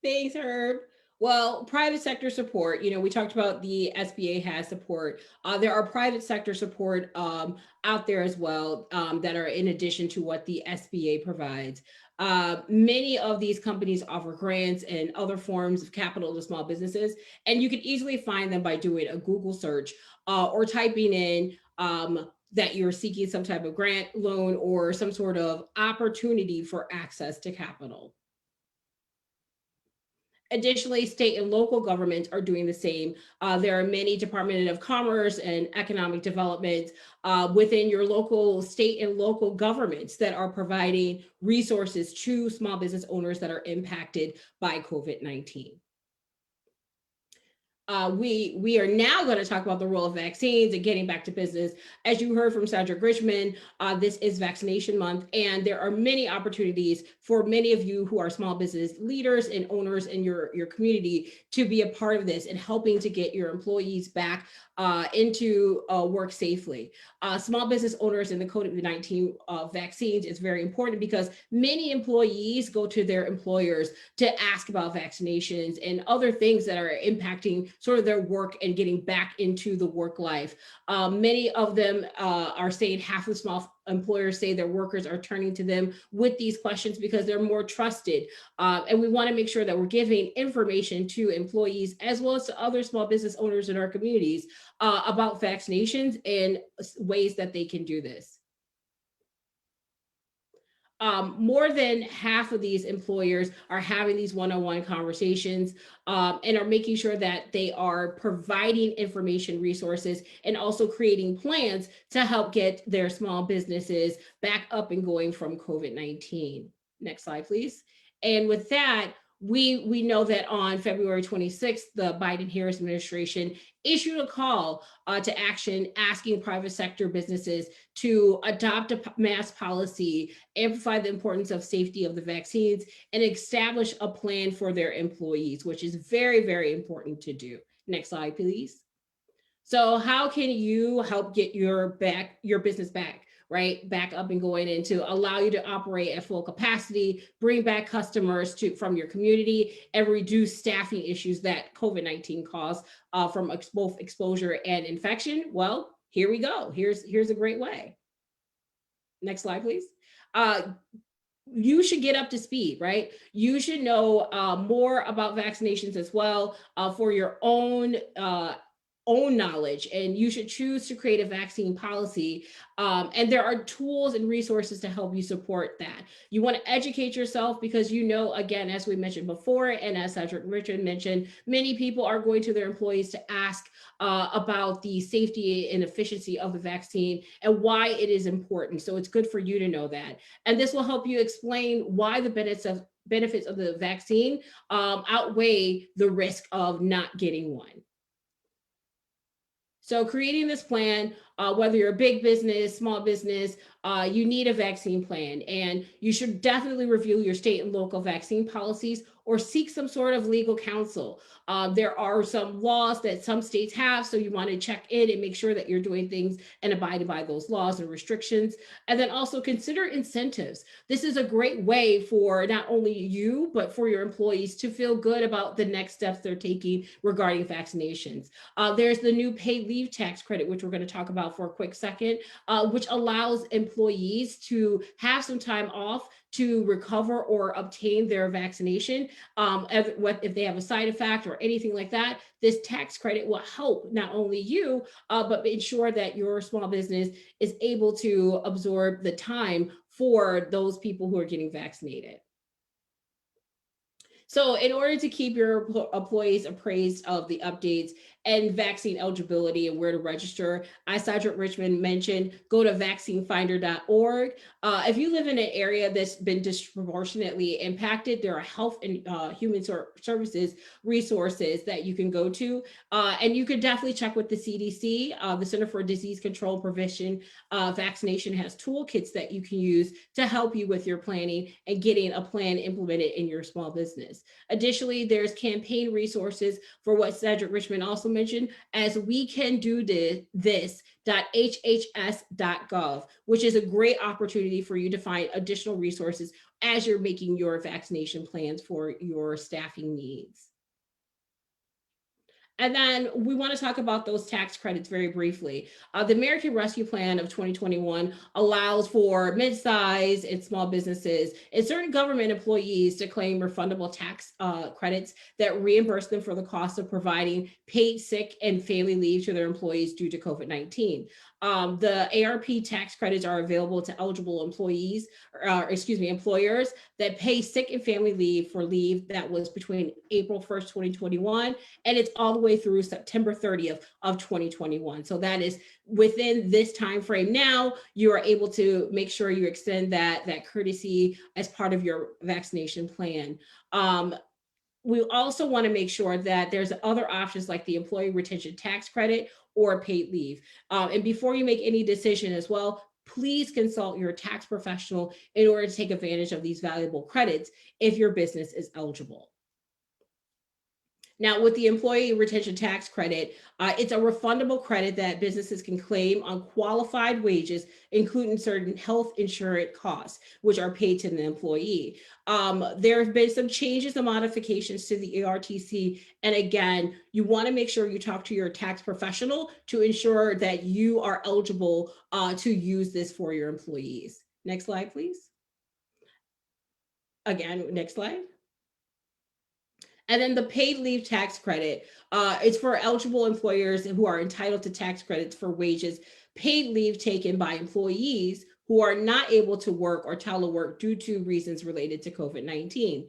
Thanks, Herb. Well, private sector support, we talked about the SBA has support. There are private sector support out there as well that are in addition to what the SBA provides. Many of these companies offer grants and other forms of capital to small businesses, and you can easily find them by doing a Google search or typing in that you're seeking some type of grant, loan, or some sort of opportunity for access to capital. Additionally, state and local governments are doing the same. There are many Department of Commerce and Economic Development within your local state and local governments that are providing resources to small business owners that are impacted by COVID-19. We are now going to talk about the role of vaccines and getting back to business. As you heard from Cedric Richmond, this is vaccination month, and there are many opportunities for many of you who are small business leaders and owners in your community to be a part of this and helping to get your employees back into work safely. Small business owners in the COVID-19 vaccines is very important because many employees go to their employers to ask about vaccinations and other things that are impacting sort of their work and getting back into the work life. Many of them are saying half of small employers say their workers are turning to them with these questions because they're more trusted. And we want to make sure that we're giving information to employees as well as to other small business owners in our communities about vaccinations and ways that they can do this. More than half of these employers are having these one-on-one conversations and are making sure that they are providing information resources and also creating plans to help get their small businesses back up and going from COVID-19. Next slide, please. And with that, We know that on February 26th, the Biden-Harris administration issued a call to action asking private sector businesses to adopt a mask policy, amplify the importance of safety of the vaccines, and establish a plan for their employees, which is very, very important to do. Next slide, please. So how can you help get your business back, right? Back up and going, and to allow you to operate at full capacity, bring back customers from your community, and reduce staffing issues that COVID-19 caused from both exposure and infection? Well, here we go. Here's a great way. Next slide, please. You should get up to speed, right? You should know more about vaccinations as well for your own knowledge, and you should choose to create a vaccine policy. And there are tools and resources to help you support that. You want to educate yourself because, you know, again, as we mentioned before, and as Cedric Richmond mentioned, many people are going to their employees to ask about the safety and efficiency of the vaccine and why it is important. So it's good for you to know that. And this will help you explain why the benefits of the vaccine outweigh the risk of not getting one. So creating this plan, whether you're a big business, small business, you need a vaccine plan, and you should definitely review your state and local vaccine policies or seek some sort of legal counsel. There are some laws that some states have, so you want to check in and make sure that you're doing things and abiding by those laws and restrictions. And then also consider incentives. This is a great way for not only you, but for your employees to feel good about the next steps they're taking regarding vaccinations. There's the new paid leave tax credit, which we're going to talk about for a quick second, which allows employees to have some time off to recover or obtain their vaccination. If they have a side effect or anything like that, this tax credit will help not only you, but ensure that your small business is able to absorb the time for those people who are getting vaccinated. So in order to keep your employees appraised of the updates and vaccine eligibility and where to register, as Cedric Richmond mentioned, go to vaccinefinder.org. If you live in an area that's been disproportionately impacted, there are health and human services resources that you can go to. And you can definitely check with the CDC, the Center for Disease Control and Prevention. Vaccination has toolkits that you can use to help you with your planning and getting a plan implemented in your small business. Additionally, there's campaign resources for what Cedric Richmond also mentioned as we can do this.hhs.gov, which is a great opportunity for you to find additional resources as you're making your vaccination plans for your staffing needs. And then we want to talk about those tax credits very briefly. The American Rescue Plan of 2021 allows for mid-size and small businesses and certain government employees to claim refundable tax credits that reimburse them for the cost of providing paid sick and family leave to their employees due to COVID-19. The ARP tax credits are available to eligible employers that pay sick and family leave for leave that was between April 1st, 2021, and it's all the way through September 30th of 2021. So that is within this time frame. Now you are able to make sure you extend that courtesy as part of your vaccination plan. We also want to make sure that there's other options like the employee retention tax credit or paid leave. And before you make any decision as well, please consult your tax professional in order to take advantage of these valuable credits if your business is eligible. Now, with the employee retention tax credit, it's a refundable credit that businesses can claim on qualified wages, including certain health insurance costs, which are paid to the employee. There have been some changes and modifications to the ERTC. And again, you want to make sure you talk to your tax professional to ensure that you are eligible to use this for your employees. Next slide, please. Again, next slide. And then the paid leave tax credit, it's for eligible employers who are entitled to tax credits for wages, paid leave taken by employees who are not able to work or telework due to reasons related to COVID-19.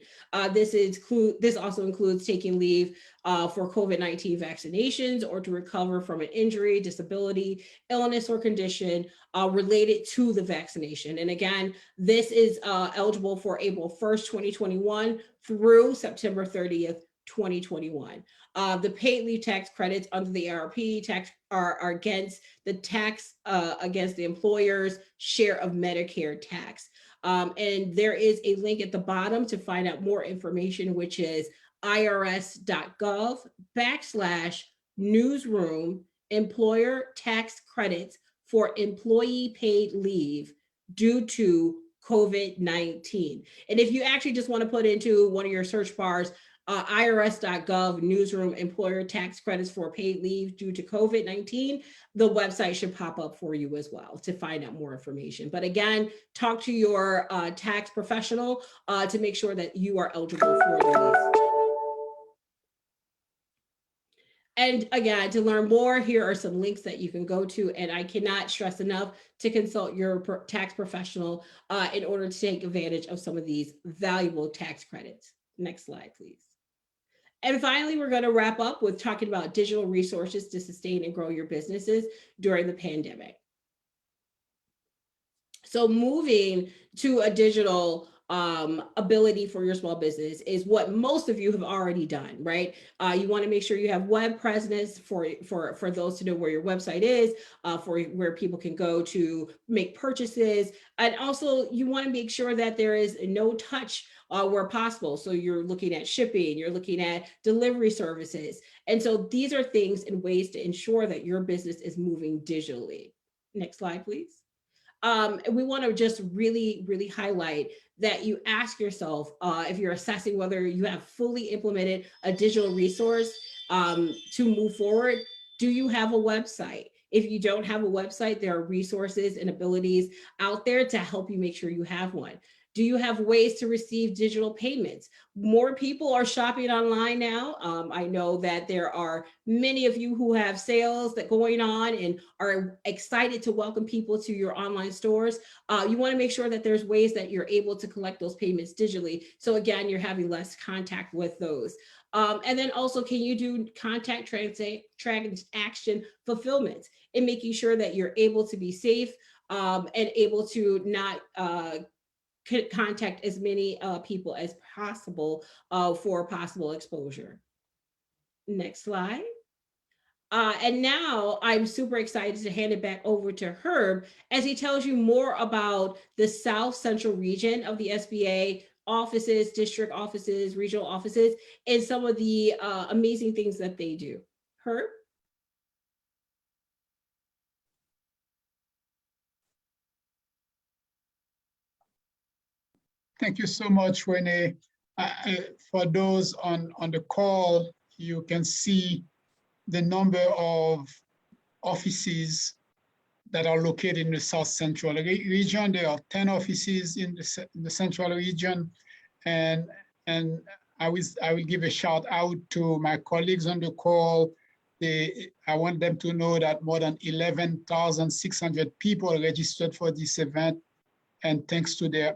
This also includes taking leave for COVID-19 vaccinations or to recover from an injury, disability, illness, or condition related to the vaccination. And again, this is eligible for April 1st, 2021 through September 30th, 2021. The paid leave tax credits under the ARP tax are against the tax against the employer's share of Medicare tax. And there is a link at the bottom to find out more information, which is irs.gov/newsroom employer tax credits for employee paid leave due to COVID-19. And if you actually just want to put into one of your search bars, irs.gov newsroom employer tax credits for paid leave due to COVID-19, the website should pop up for you as well to find out more information. But again, talk to your tax professional to make sure that you are eligible for the leave. And again, to learn more, here are some links that you can go to, and I cannot stress enough to consult your tax professional in order to take advantage of some of these valuable tax credits. Next slide, please. And finally, we're going to wrap up with talking about digital resources to sustain and grow your businesses during the pandemic. So moving to a digital ability for your small business is what most of you have already done, right? You want to make sure you have web presence for those to know where your website is, for where people can go to make purchases. And also you want to make sure that there is no touch where possible. So you're looking at shipping, you're looking at delivery services. And so these are things and ways to ensure that your business is moving digitally. Next slide, please. We want to just really highlight that you ask yourself if you're assessing whether you have fully implemented a digital resource to move forward. Do you have a website? If you don't have a website, there are resources and abilities out there to help you make sure you have one. Do you have ways to receive digital payments? More people are shopping online now. I know that there are many of you who have sales that going on and are excited to welcome people to your online stores. You want to make sure that there's ways that you're able to collect those payments digitally. So again, you're having less contact with those. And then also, can you do contact transaction fulfillment and making sure that you're able to be safe and able to not contact as many people as possible for possible exposure. Next slide. And now I'm super excited to hand it back over to Herb as he tells you more about the South Central region of the SBA offices, district offices, regional offices, and some of the amazing things that they do. Herb? Thank you so much, Renee. For those on the call, you can see the number of offices that are located in the South Central region. There are 10 offices in the Central region, and I will give a shout out to my colleagues on the call. I want them to know that more than 11,600 people registered for this event, and thanks to their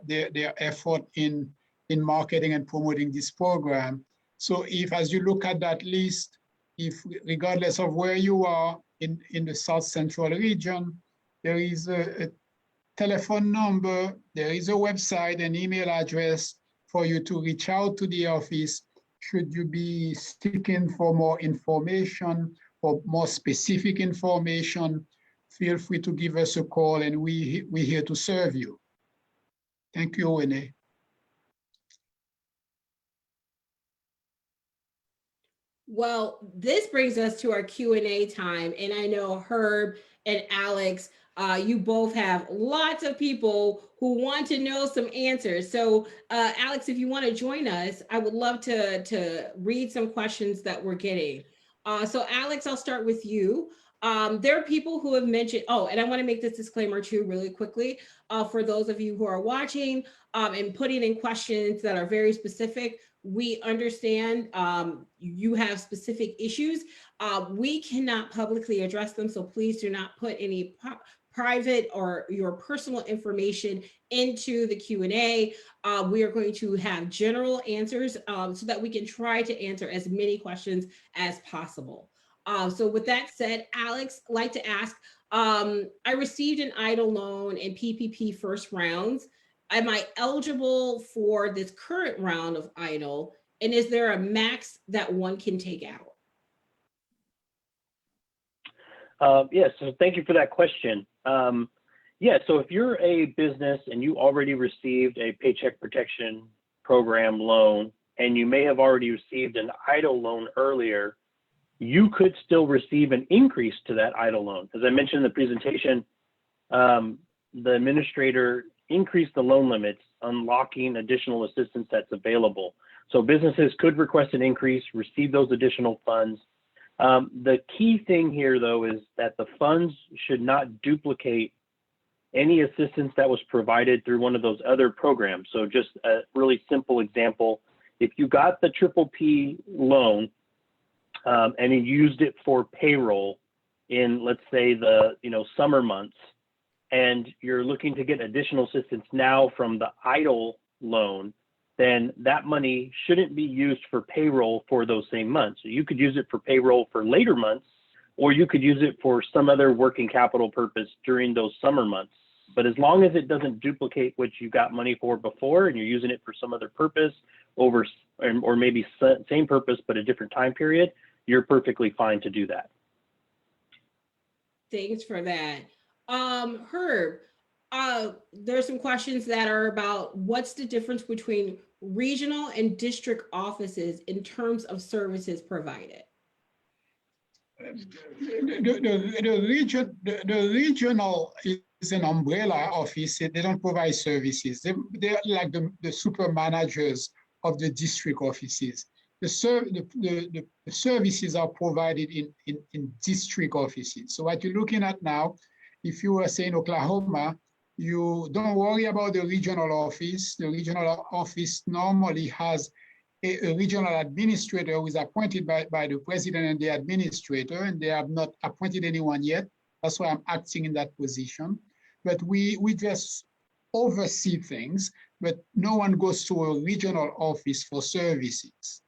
effort in marketing and promoting this program. So as you look at that list, regardless of where you are in the South Central region, there is a telephone number, there is a website, an email address for you to reach out to the office should you be seeking for more information or more specific information. Feel free to give us a call, and we're here to serve you. Thank you, Renee. Well, this brings us to our Q&A time, and I know Herb and Alex, you both have lots of people who want to know some answers. So Alex, if you want to join us, I would love to read some questions that we're getting. So Alex, I'll start with you. There are people who have mentioned, and I want to make this disclaimer too really quickly for those of you who are watching and putting in questions that are very specific. We understand you have specific issues. We cannot publicly address them, so please do not put any private or your personal information into the Q&A. We are going to have general answers so that we can try to answer as many questions as possible. So with that said, Alex, I'd like to ask, I received an EIDL loan and PPP first rounds. Am I eligible for this current round of EIDL? And is there a max that one can take out? Yes, so thank you for that question. Yeah, so if you're a business and you already received a Paycheck Protection Program loan, and you may have already received an EIDL loan earlier, you could still receive an increase to that EIDL loan. As I mentioned in the presentation, the administrator increased the loan limits, unlocking additional assistance that's available. So businesses could request an increase, receive those additional funds. The key thing here, though, is that the funds should not duplicate any assistance that was provided through one of those other programs. So just a really simple example, if you got the PPP loan and you used it for payroll in, let's say, the summer months, and you're looking to get additional assistance now from the EIDL loan, then that money shouldn't be used for payroll for those same months. So you could use it for payroll for later months, or you could use it for some other working capital purpose during those summer months. But as long as it doesn't duplicate what you got money for before and you're using it for some other purpose or maybe same purpose but a different time period, you're perfectly fine to do that. Thanks for that. Herb, there's some questions that are about what's the difference between regional and district offices in terms of services provided? The regional is an umbrella office. They don't provide services. They're like the super managers of the district offices. The services are provided in district offices. So what you're looking at now, if you were saying Oklahoma, you don't worry about the regional office. The regional office normally has a regional administrator who is appointed by the president and the administrator, and they have not appointed anyone yet. That's why I'm acting in that position. But we just oversee things, but no one goes to a regional office for services.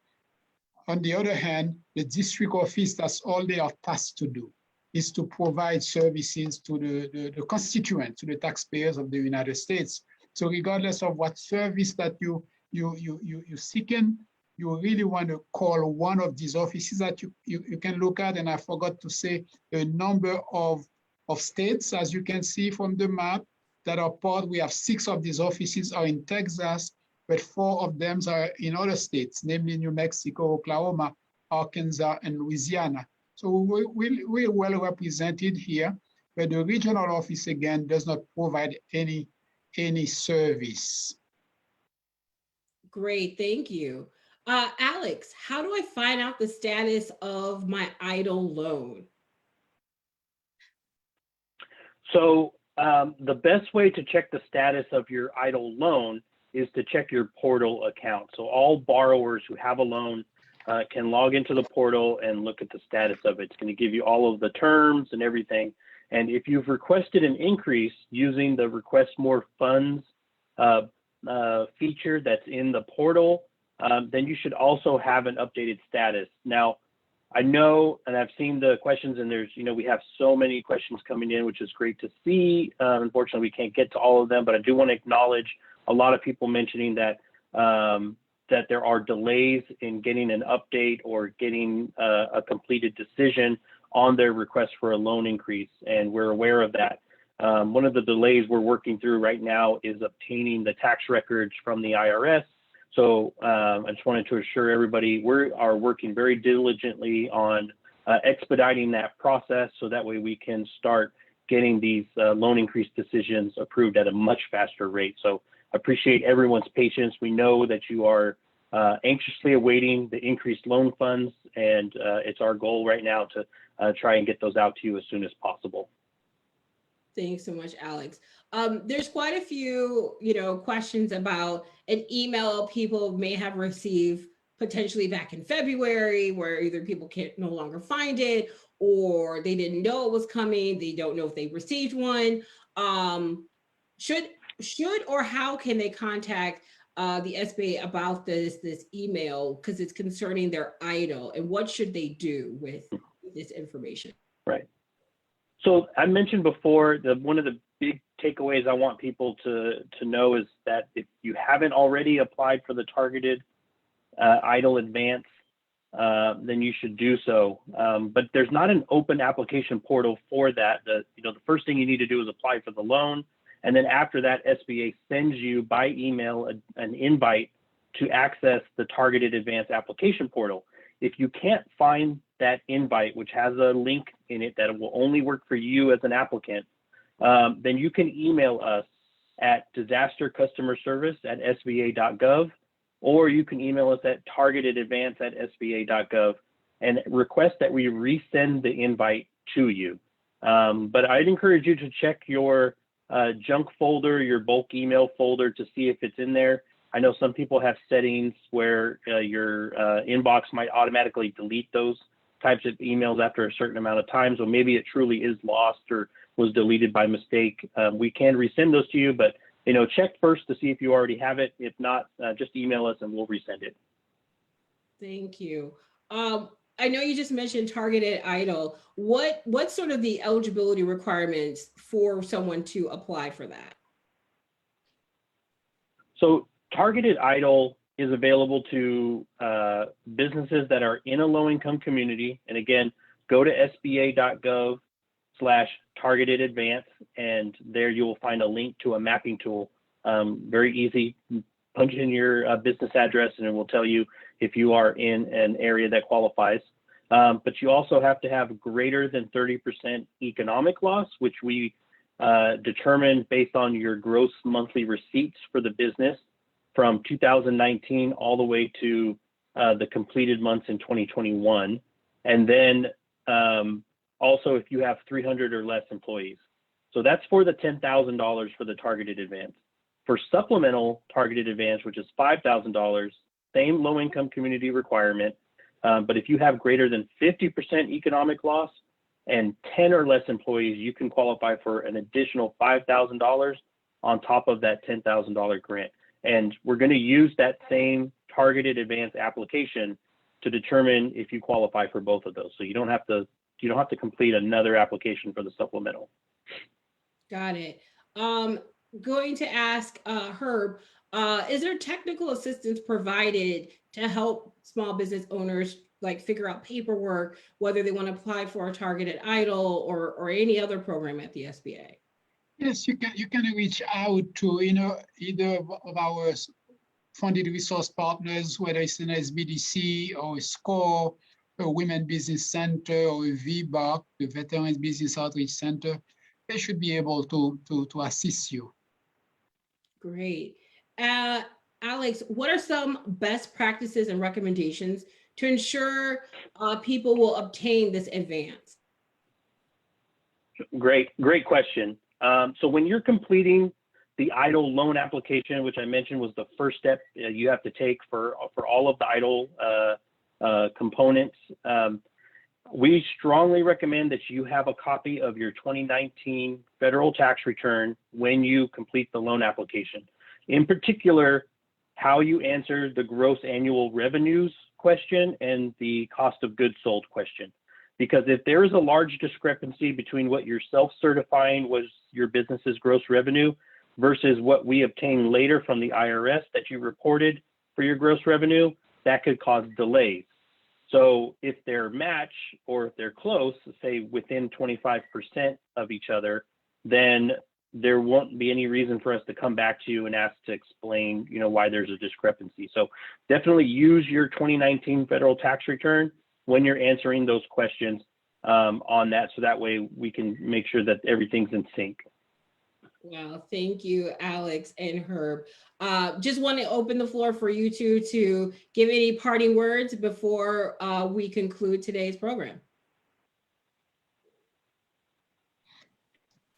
On the other hand, the district office, that's all they are tasked to do, is to provide services to the constituents, to the taxpayers of the United States. So regardless of what service that you're seeking, you really want to call one of these offices that you can look at. And I forgot to say a number of states, as you can see from the map, that are part. We have 6 of these offices are in Texas, but 4 of them are in other states, namely New Mexico, Oklahoma, Arkansas, and Louisiana. So we're well represented here, but the regional office, again, does not provide any service. Great, thank you. Alex, how do I find out the status of my EIDL loan? So the best way to check the status of your EIDL loan is to check your portal account. So all borrowers who have a loan can log into the portal and look at the status of it. It's going to give you all of the terms and everything. And if you've requested an increase using the request more funds feature that's in the portal, then you should also have an updated status. Now, I know, and I've seen the questions, and there's, we have so many questions coming in, which is great to see. Unfortunately, we can't get to all of them, but I do want to acknowledge a lot of people mentioning that that there are delays in getting an update or getting a completed decision on their request for a loan increase, and we're aware of that. One of the delays we're working through right now is obtaining the tax records from the IRS. So I just wanted to assure everybody we are working very diligently on expediting that process so that way we can start getting these loan increase decisions approved at a much faster rate. So I appreciate everyone's patience. We know that you are anxiously awaiting the increased loan funds, and it's our goal right now to try and get those out to you as soon as possible. Thanks so much, Alex. There's quite a few, questions about an email people may have received potentially back in February, where either people can't no longer find it, or they didn't know it was coming, they don't know if they received one, should or how can they contact the SBA about this email, because it's concerning their EIDL, and what should they do with this information? Right. So I mentioned before that one of the big takeaways I want people to know is that if you haven't already applied for the targeted EIDL advance, then you should do so. But there's not an open application portal for that. The first thing you need to do is apply for the loan. And then after that, SBA sends you by email an invite to access the targeted advance application portal. If you can't find that invite, which has a link in it that will only work for you as an applicant, then you can email us at disastercustomerservice@sba.gov, or you can email us at targetedadvance@sba.gov and request that we resend the invite to you. But I'd encourage you to check your junk folder, your bulk email folder, to see if it's in there. I know some people have settings where your inbox might automatically delete those types of emails after a certain amount of time. So maybe it truly is lost or was deleted by mistake. We can resend those to you, but check first to see if you already have it. If not, just email us and we'll resend it. Thank you. I know you just mentioned targeted EIDL. What's sort of the eligibility requirements for someone to apply for that? So targeted EIDL is available to businesses that are in a low-income community. And again, go to sba.gov/targetedadvance, and there you will find a link to a mapping tool. Very easy. Punch in your business address and it will tell you if you are in an area that qualifies. But you also have to have greater than 30% economic loss, which we determine based on your gross monthly receipts for the business from 2019 all the way to the completed months in 2021. And then also if you have 300 or less employees. So that's for the $10,000 for the targeted advance. For supplemental targeted advance, which is $5,000, same low income community requirement. But if you have greater than 50% economic loss and 10 or less employees, you can qualify for an additional $5,000 on top of that $10,000 grant. And we're going to use that same targeted advance application to determine if you qualify for both of those. So you don't have to complete another application for the supplemental. Got it. Going to ask Herb, is there technical assistance provided to help small business owners figure out paperwork, whether they want to apply for a targeted EIDL or any other program at the SBA? Yes, you can reach out to either of our funded resource partners, whether it's an SBDC or a SCORE, a Women Business Center, or a VBOC, the Veterans Business Outreach Center. They should be able to assist you. Great. Alex, what are some best practices and recommendations to ensure people will obtain this advance? Great question. So when you're completing the EIDL loan application, which I mentioned was the first step you have to take for all of the EIDL components, we strongly recommend that you have a copy of your 2019 federal tax return when you complete the loan application. In particular, how you answer the gross annual revenues question and the cost of goods sold question. Because if there is a large discrepancy between what you're self-certifying was your business's gross revenue versus what we obtain later from the IRS that you reported for your gross revenue, that could cause delays. So if they're match or if they're close, say within 25% of each other, then there won't be any reason for us to come back to you and ask to explain, why there's a discrepancy. So definitely use your 2019 federal tax return when you're answering those questions on that, so that way we can make sure that everything's in sync. Wow, thank you, Alex and Herb. Just want to open the floor for you two to give any parting words before we conclude today's program.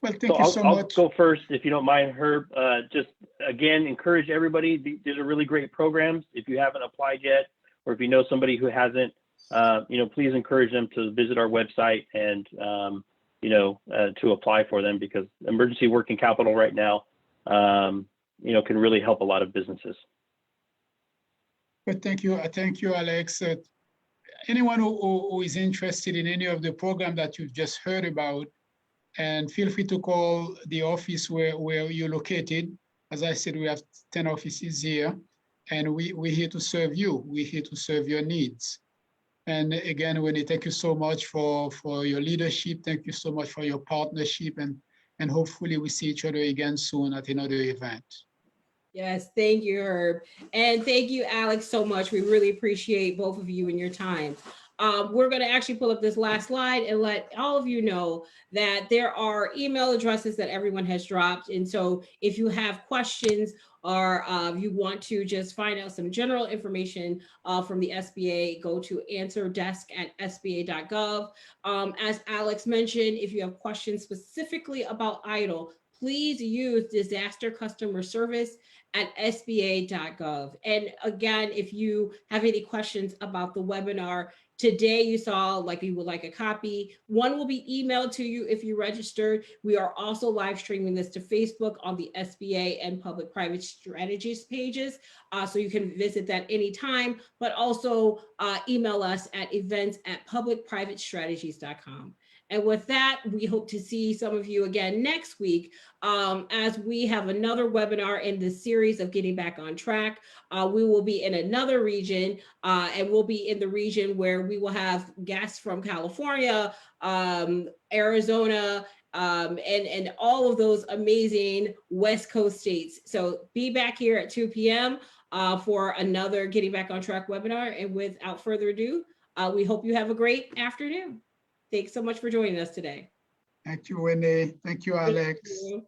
Well, thank you so much. I'll go first, if you don't mind, Herb. Just again, encourage everybody. These are really great programs. If you haven't applied yet, or if you know somebody who hasn't, please encourage them to visit our website and, to apply for them, because emergency working capital right now, can really help a lot of businesses. But thank you, Alex. Anyone who is interested in any of the program that you've just heard about, and feel free to call the office where you're located. As I said, we have 10 offices here, and we're here to serve you. We're here to serve your needs. And again, Winnie, thank you so much for your leadership. Thank you so much for your partnership, and hopefully we see each other again soon at another event. Yes, thank you, Herb. And thank you, Alex, so much. We really appreciate both of you and your time. We're going to actually pull up this last slide and let all of you know that there are email addresses that everyone has dropped. And so if you have questions or you want to just find out some general information from the SBA, go to answerdesk@sba.gov. As Alex mentioned, if you have questions specifically about EIDL, please use disaster customer service at sba.gov. And again, if you have any questions about the webinar today, you saw like you would like a copy, one will be emailed to you if you registered. We are also live streaming this to Facebook on the SBA and public-private strategies pages. So you can visit that anytime, but also email us at events@publicprivatestrategies.com. And with that, we hope to see some of you again next week as we have another webinar in this series of Getting Back on Track. We will be in another region, and we'll be in the region where we will have guests from California, Arizona, and all of those amazing West Coast states. So be back here at 2 p.m. For another Getting Back on Track webinar. And without further ado, we hope you have a great afternoon. Thanks so much for joining us today. Thank you, Winnie. Thank you, Alex. Thank you.